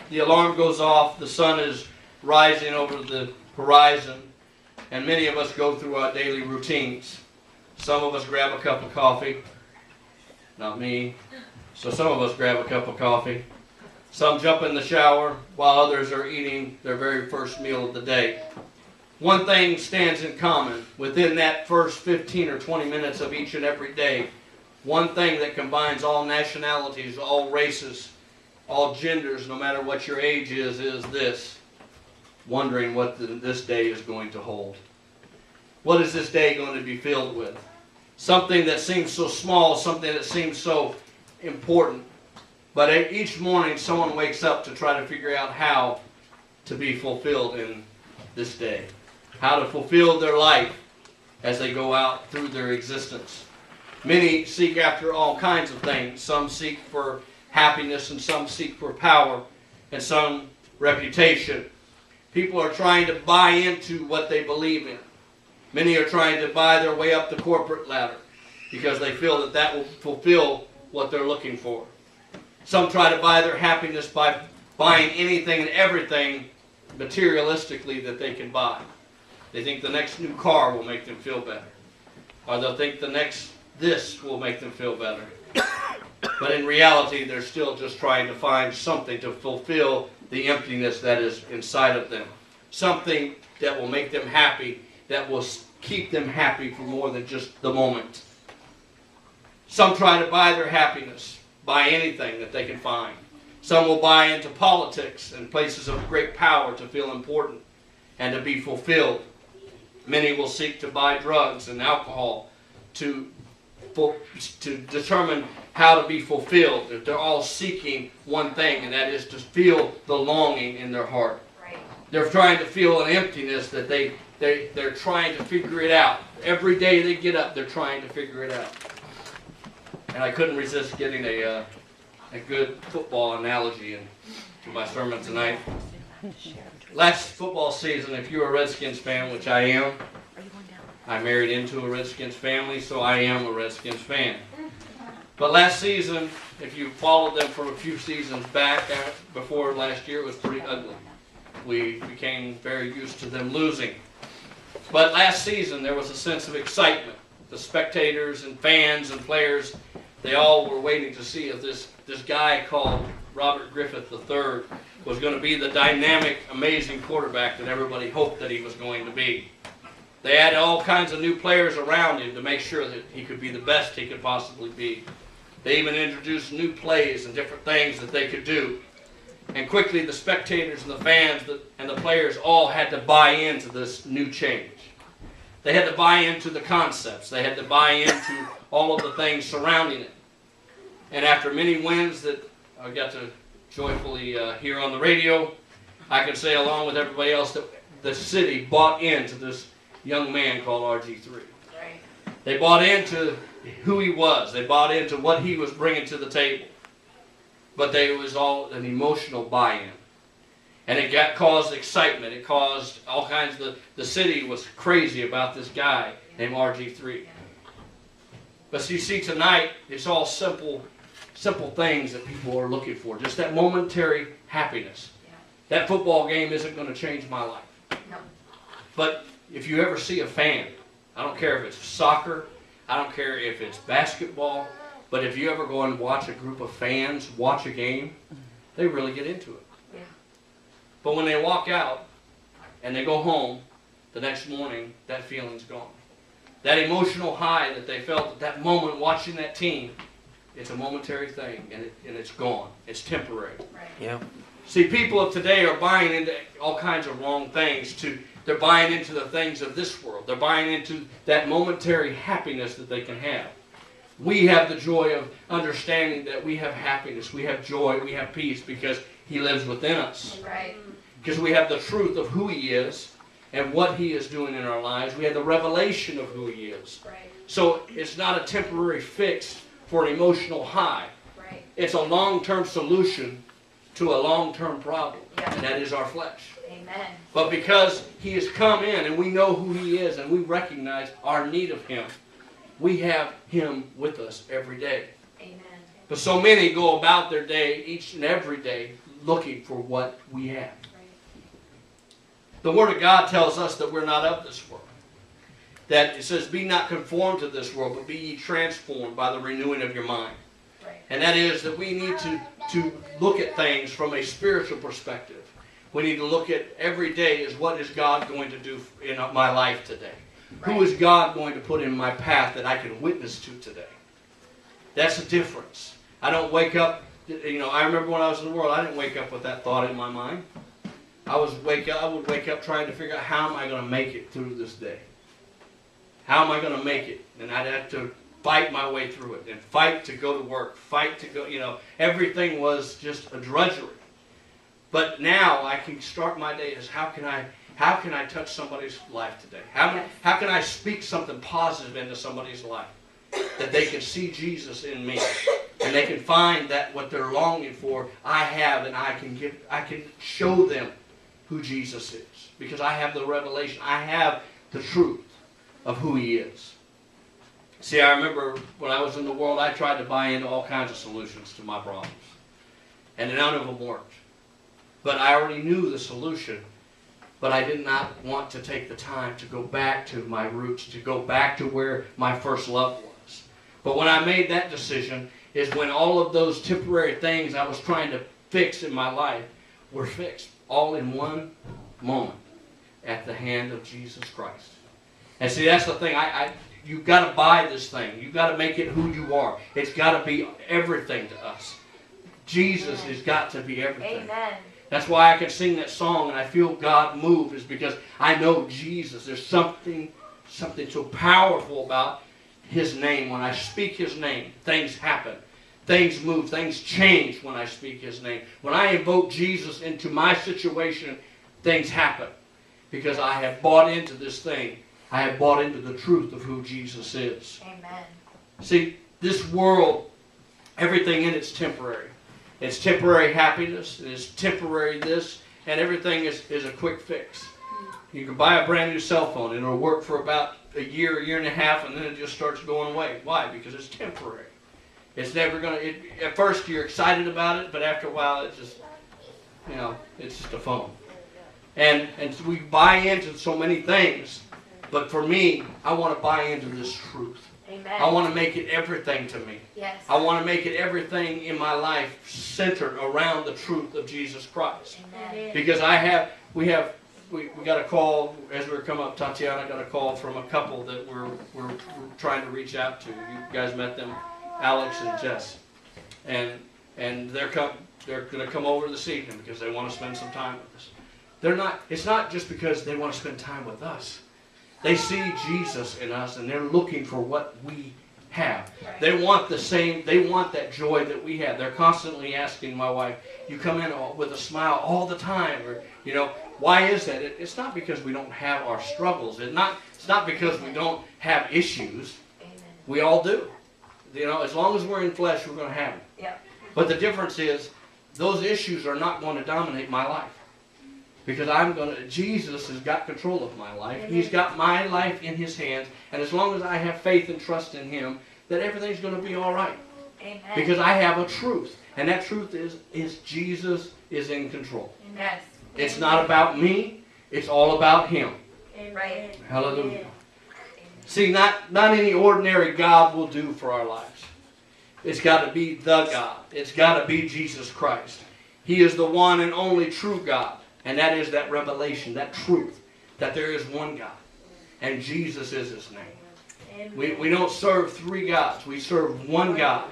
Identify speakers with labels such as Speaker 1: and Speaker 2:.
Speaker 1: the alarm goes off, the sun is rising over the horizon, and many of us go through our daily routines. Some of us grab a cup of coffee. Not me. So some of us grab a cup of coffee. Some jump in the shower while others are eating their very first meal of the day. One thing stands in common within that first 15 or 20 minutes of each and every day. One thing that combines all nationalities, all races, all genders, no matter what your age is this. Wondering what this day is going to hold. What is this day going to be filled with? Something that seems so small, something that seems so important. But each morning someone wakes up to try to figure out how to be fulfilled in this day. How to fulfill their life as they go out through their existence. Many seek after all kinds of things. Some seek for happiness, and some seek for power, and some reputation. People are trying to buy into what they believe in. Many are trying to buy their way up the corporate ladder because they feel that that will fulfill what they're looking for. Some try to buy their happiness by buying anything and everything materialistically that they can buy. They think the next new car will make them feel better. Or they'll think the next this will make them feel better. But in reality, they're still just trying to find something to fulfill the emptiness that is inside of them. Something that will make them happy, that will keep them happy for more than just the moment. Some try to buy their happiness, buy anything that they can find. Some will buy into politics and places of great power to feel important and to be fulfilled. Many will seek to buy drugs and alcohol to determine how to be fulfilled. They're all seeking one thing, and that is to feel the longing in their heart. Right. They're trying to feel an emptiness that they're trying to figure it out. Every day they get up, they're trying to figure it out. And I couldn't resist getting a good football analogy into my sermon tonight. Last football season, if you're a Redskins fan, which I am, I married into a Redskins family, so I am a Redskins fan. But last season, if you followed them for a few seasons back, before last year, it was pretty ugly. We became very used to them losing. But last season, there was a sense of excitement. The spectators and fans and players, they all were waiting to see if this guy called Robert Griffith III was going to be the dynamic, amazing quarterback that everybody hoped that he was going to be. They added all kinds of new players around him to make sure that he could be the best he could possibly be. They even introduced new plays and different things that they could do. And quickly the spectators and the fans and the players all had to buy into this new change. They had to buy into the concepts. They had to buy into all of the things surrounding it. And after many wins that I got to joyfully hear on the radio, I can say along with everybody else that the city bought into this young man called RG3. Right. They bought into who he was. They bought into what he was bringing to the table. But it was all an emotional buy-in. And it caused excitement. It caused all kinds of... The city was crazy about this guy named RG3. But you see, tonight, it's all simple things that people are looking for. Just that momentary happiness. That football game isn't going to change my life. No. But if you ever see a fan, I don't care if it's soccer, I don't care if it's basketball, but if you ever go and watch a group of fans watch a game, they really get into it. Yeah. But when they walk out and they go home, the next morning, that feeling's gone. That emotional high that they felt at that moment watching that team, it's a momentary thing, and it's gone. It's temporary. Right. Yeah. See, people of today are buying into all kinds of wrong things. They're buying into the things of this world. They're buying into that momentary happiness that they can have. We have the joy of understanding that we have happiness, we have joy, we have peace because He lives within us. Right. Because we have the truth of who He is and what He is doing in our lives. We have the revelation of who He is. Right. So it's not a temporary fix for an emotional high. Right. It's a long-term solution to a long-term problem, and that is our flesh. Amen. But because He has come in and we know who He is and we recognize our need of Him, we have Him with us every day. Amen. But so many go about their day, each and every day, looking for what we have. The Word of God tells us that we're not of this world. That it says, be not conformed to this world, but be ye transformed by the renewing of your mind. Right. And that is that we need to look at things from a spiritual perspective. We need to look at every day as what is God going to do in my life today? Right. Who is God going to put in my path that I can witness to today? That's the difference. I don't wake up, I remember when I was in the world, I didn't wake up with that thought in my mind. I would wake up trying to figure out how am I going to make it through this day. How am I going to make it? And I'd have to fight my way through it and fight to go to work, fight to go, everything was just a drudgery. But now I can start my day as how can I touch somebody's life today? How can I speak something positive into somebody's life? That they can see Jesus in me. And they can find that what they're longing for, I have, and I can show them who Jesus is. Because I have the revelation. I have the truth of who He is. See, I remember when I was in the world, I tried to buy into all kinds of solutions to my problems. And none of them worked. But I already knew the solution. But I did not want to take the time to go back to my roots, to go back to where my first love was. But when I made that decision is when all of those temporary things I was trying to fix in my life were fixed. All in one moment at the hand of Jesus Christ. And see, that's the thing. You've got to buy this thing. You've got to make it who you are. It's got to be everything to us. Jesus has got to be everything. Amen. That's why I can sing that song and I feel God move, is because I know Jesus. There's something so powerful about His name. When I speak His name, things happen. Things move. Things change when I speak His name. When I invoke Jesus into my situation, things happen. Because I have bought into this thing. I have bought into the truth of who Jesus is. Amen. See, this world, everything in it's temporary. It's temporary happiness. It's temporary this. And everything is a quick fix. You can buy a brand new cell phone and it'll work for about a year and a half, and then it just starts going away. Why? Because it's temporary. It's never going to, at first you're excited about it, but after a while it's just, it's just a phone. And we buy into so many things, but for me, I want to buy into this truth. Amen. I want to make it everything to me. Yes. I want to make it everything in my life centered around the truth of Jesus Christ. Amen. Because we got a call, as we were coming up, Tatiana got a call from a couple that we're trying to reach out to. You guys met them. Alex and Jess, and they're going to come over this evening because they want to spend some time with us. It's not just because they want to spend time with us. They see Jesus in us, and they're looking for what we have. They want the same. They want that joy that we have. They're constantly asking my wife, "You come in with a smile all the time," or why is that? It's not because we don't have our struggles. It's not because we don't have issues. We all do. As long as we're in flesh, we're going to have them. Yeah. But the difference is, those issues are not going to dominate my life. Because Jesus has got control of my life. Amen. He's got my life in His hands. And as long as I have faith and trust in Him, that everything's going to be all right. Amen. Because I have a truth. And that truth is Jesus is in control. Yes. It's not about me. It's all about Him. Amen. Hallelujah. See, not any ordinary God will do for our lives. It's got to be the God. It's got to be Jesus Christ. He is the one and only true God. And that is that revelation, that truth, that there is one God. And Jesus is His name. We don't serve three gods. We serve one God.